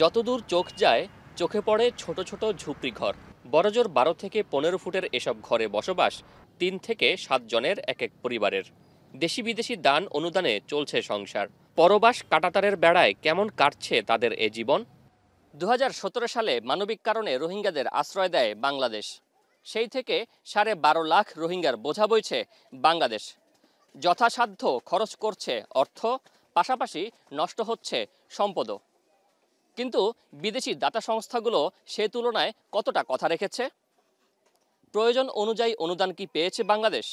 যতদূর চোখ যায় চোখে পড়ে ছোট ছোট ঝুপড়ি ঘর। বড়জোর 12 থেকে 15 ফুটের এসব ঘরে বসবাস 3 থেকে 7 জনের এক এক পরিবারের। দেশি বিদেশি দান অনুদানে চলছে সংসার। পরবাস কাঁটাতারের বেড়ায় কেমন কাটছে তাদের এ জীবন। 2017 সালে মানবিক কারণে রোহিঙ্গাদের আশ্রয় দেয় বাংলাদেশ। সেই থেকে 12.5 লাখ রোহিঙ্গার বোঝা বইছে বাংলাদেশ। যথাসাধ্য খরচ করছে অর্থ, পাশাপাশি নষ্ট হচ্ছে সম্পদও। কিন্তু বিদেশি দাতা সংস্থাগুলো সে তুলনায় কতটা কথা রেখেছে? প্রয়োজন অনুযায়ী অনুদান কি পেয়েছে বাংলাদেশ?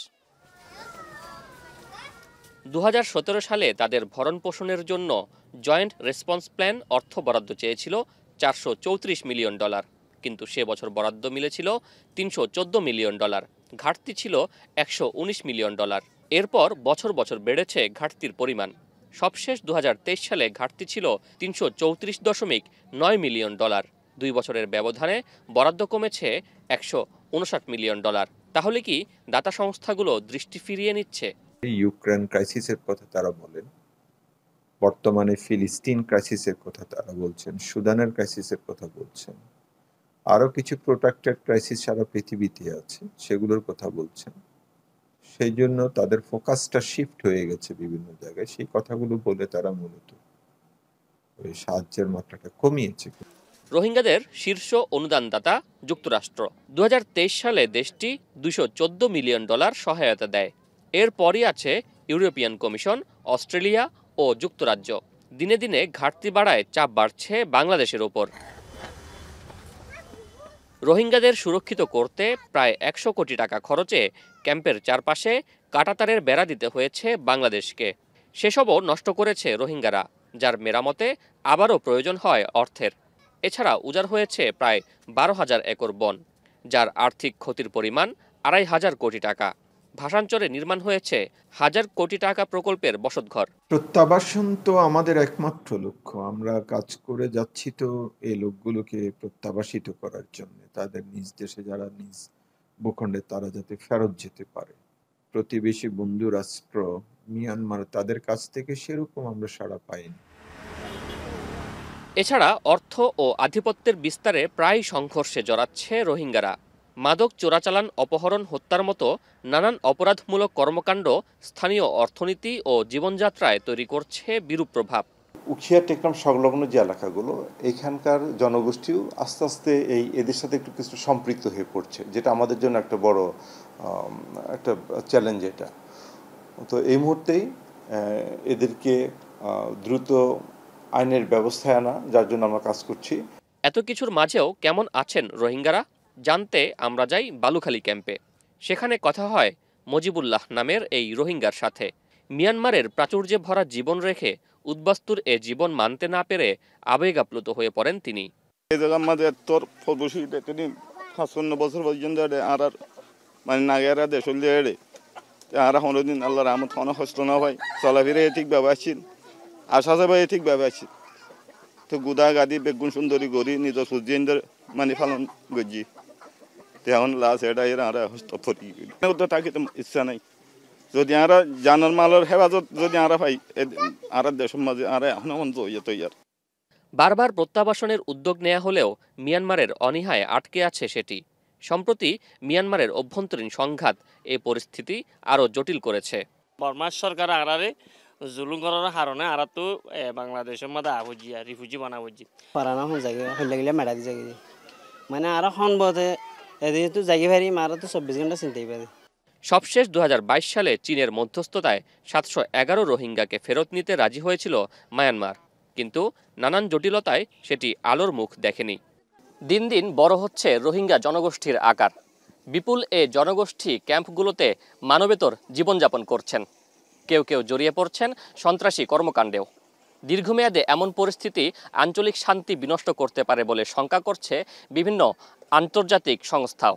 2017 সালে তাদের ভরণ পোষণের জন্য জয়েন্ট রেসপন্স প্ল্যান অর্থ বরাদ্দ চেয়েছিল $434 মিলিয়ন, কিন্তু সে বছর বরাদ্দ মিলেছিল $314 মিলিয়ন। ঘাটতি ছিল $119 মিলিয়ন। এরপর বছর বছর বেড়েছে ঘাটতির পরিমাণ। সবশেষ 2023 সালে ঘাটতি ছিল $334.9 মিলিয়ন। 2 বছরের ব্যবধানে বরাদ্দ কমেছে $159 মিলিয়ন। তাহলে কি দাতা সংস্থাগুলো দৃষ্টি ফিরিয়ে নিচ্ছে? ইউক্রেন ক্রাইসিসের কথা তারা বলেন, বর্তমানে ফিলিস্তিন ক্রাইসিসের কথা তারা বলছেন, সুদানের ক্রাইসিসের কথা বলছেন, আরো কিছু প্রোট্রাক্টেড ক্রাইসিস সারা পৃথিবীতে আছে, সেগুলোর কথা বলছেন। সেই জন্য তাদের ফোকাসটা শিফট হয়ে গেছে বিভিন্ন জায়গায়। সেই কথাগুলো বলে তারা মূলত ওই সাহায্যের মাত্রাটা কমিয়েছে। রোহিঙ্গাদের শীর্ষ অনুদানদাতা যুক্তরাষ্ট্র। 2023 সালে দেশটি $214 মিলিয়ন সহায়তা দেয়। এরপরই আছে ইউরোপিয়ান কমিশন, অস্ট্রেলিয়া ও যুক্তরাজ্য। দিনে দিনে ঘাটতি বাড়ায় চাপ বাড়ছে বাংলাদেশের ওপর। রোহিঙ্গাদের সুরক্ষিত করতে প্রায় 100 কোটি টাকা খরচে ক্যাম্পের চারপাশে কাঁটাতারের বেড়া দিতে হয়েছে বাংলাদেশকে। সেসবও নষ্ট করেছে রোহিঙ্গারা, যার মেরামতে আবারও প্রয়োজন হয় অর্থের। এছাড়া উজাড় হয়েছে প্রায় 12,000 একর বন, যার আর্থিক ক্ষতির পরিমাণ 2,500 কোটি টাকা। ভাষাঞ্চলে নির্মাণ হয়েছে 1,000 কোটি টাকা প্রকল্পের বসতঘর। প্রত্যাবাসন তো আমাদের একমাত্র লক্ষ্য। আমরা কাজ করে যাচ্ছি তো এই লোকগুলোকে প্রত্যাবাসিত করার জন্য, তাদের নিজ দেশে যারা নিজ ভূখণ্ডে তারা যাতে ফেরত যেতে পারে। প্রতিবেশী বন্ধু রাষ্ট্র মিয়ানমার, তাদের কাছ থেকে সেরকম আমরা সাড়া পাইনি। এছাড়া অর্থ ও আধিপত্যের বিস্তারে প্রায় সংঘর্ষে জড়াচ্ছে রোহিঙ্গারা। মাদক চোরাচালান, অপহরণ, হত্যার মতো নানান অপরাধমূলক কর্মকাণ্ড স্থানীয় অর্থনীতি ও জীবনযাত্রায় তৈরি করছে বিরূপ প্রভাব। উখিয়া টেকনাফ সংলগ্ন যে এলাকাগুলো, এখানকার জনগোষ্ঠীও আস্তে আস্তে এদের সাথে একটু কিছু সম্পৃক্ত হয়ে পড়ছে, যেটা আমাদের জন্য একটা বড় একটা চ্যালেঞ্জ। এটা তো এই মুহূর্তেই এদেরকে দ্রুত আইনের ব্যবস্থায় আনা, যার জন্য আমরা কাজ করছি। এত কিছুর মাঝেও কেমন আছেন রোহিঙ্গারা জানতে আমরা যাই বালুখালী ক্যাম্পে। সেখানে কথা হয় মজিবুল্লাহ নামের এই রোহিঙ্গার সাথে। মিয়ানমারের প্রাচুর্যে ভরা জীবন রেখে উদ্বাস্তুর এ জীবন মানতে না পেরে আবেগাপ্লুত হয়ে পড়েন তিনি। এই জায়গার মাঝে তোর বসি তিনি 55 বছর পর্যন্ত আর মানে নাগেরা দেশ এড়ে আর কোনোদিন আল্লাহর রহমত কোনো কষ্ট না হয়, চলাফিরে ঠিকভাবে আসছিল, আসা যাবে ঠিকভাবে আসছিল। তো গুদা গাদি বেগুন সুন্দরী গড়ি নিজ সূর্য মানে পালন গজি এখন লাশ এটা এর আর হস্তফরি তো তাকে তো ইচ্ছা নাই। যদি আমরা জানার মালের হেফাজত যদি আমরা পাই আর দেশের মাঝে আর এখন মন্ত্র হইয়া তৈয়ার। বারবার প্রত্যাবাসনের উদ্যোগ নেওয়া হলেও মিয়ানমারের অনীহায় আটকে আছে সেটি। সম্প্রতি মিয়ানমারের অভ্যন্তরীণ সংঘাত এই পরিস্থিতি আরও জটিল করেছে। বর্মার সরকার আরারে জুলুম করার কারণে আরা তো বাংলাদেশের মধ্যে আবজি রিফিউজি বানাবজি পারানা হন জায়গা হইলে গেলে মেডাক জায়গা মানে আরো হন বতে এদিকে তো জায়গা ভারি মারা তো 24 ঘন্টা চিন্তাই পারে। সবশেষ 2022 সালে চীনের মধ্যস্থতায় 711 রোহিঙ্গাকে ফেরত নিতে রাজি হয়েছিল মায়ানমার, কিন্তু নানান জটিলতায় সেটি আলোর মুখ দেখেনি। দিন দিন বড় হচ্ছে রোহিঙ্গা জনগোষ্ঠীর আকার। বিপুল এ জনগোষ্ঠী ক্যাম্পগুলোতে মানবেতর জীবনযাপন করছেন। কেউ কেউ জড়িয়ে পড়ছেন সন্ত্রাসী কর্মকাণ্ডেও। দীর্ঘমেয়াদে এমন পরিস্থিতি আঞ্চলিক শান্তি বিনষ্ট করতে পারে বলে শঙ্কা করছে বিভিন্ন আন্তর্জাতিক সংস্থাও।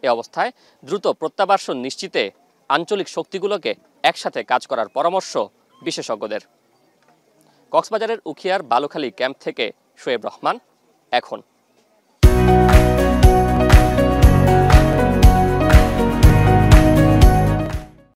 এ অবস্থায় দ্রুত প্রত্যাবাসন নিশ্চিতে আঞ্চলিক শক্তিগুলোকে একসাথে কাজ করার পরামর্শ বিশেষজ্ঞদের। কক্সবাজারের উখিয়ার বালুখালী ক্যাম্প থেকে শোয়েব রহমান, এখন।